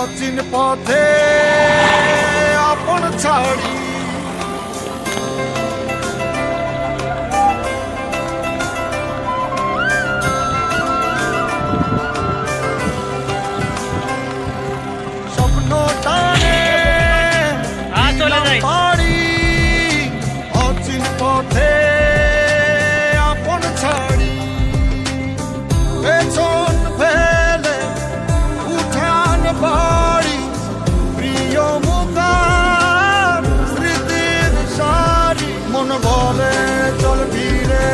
অচিন পথে আপন ছাড়ি স্বপ্ন টানে চলে যাই পারি অচিন পথে আপন ছাড়ি পেছন ফেলে উঠান বাড়ি প্রিয় মুখার স্মৃতির সারি মন বলে চল ফিরে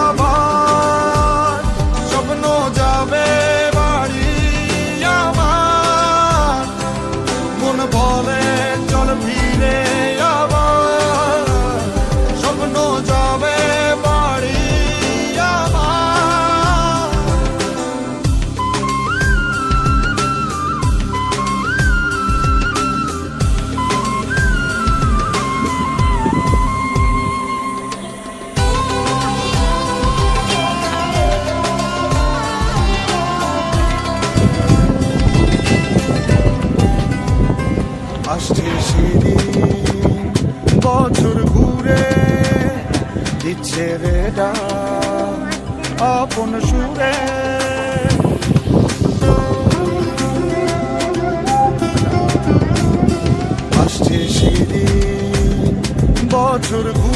আবার স্বপ্ন যাবে বাড়ি আমার মন বলে চল ফিরে আবার স্বপ্ন যাবে বাড়ি আমার আসছে শিরিন বছর ঘুরে দিচ্ছে রে ডাক আপন সুরে আসছে শিরিন বছর ঘুরে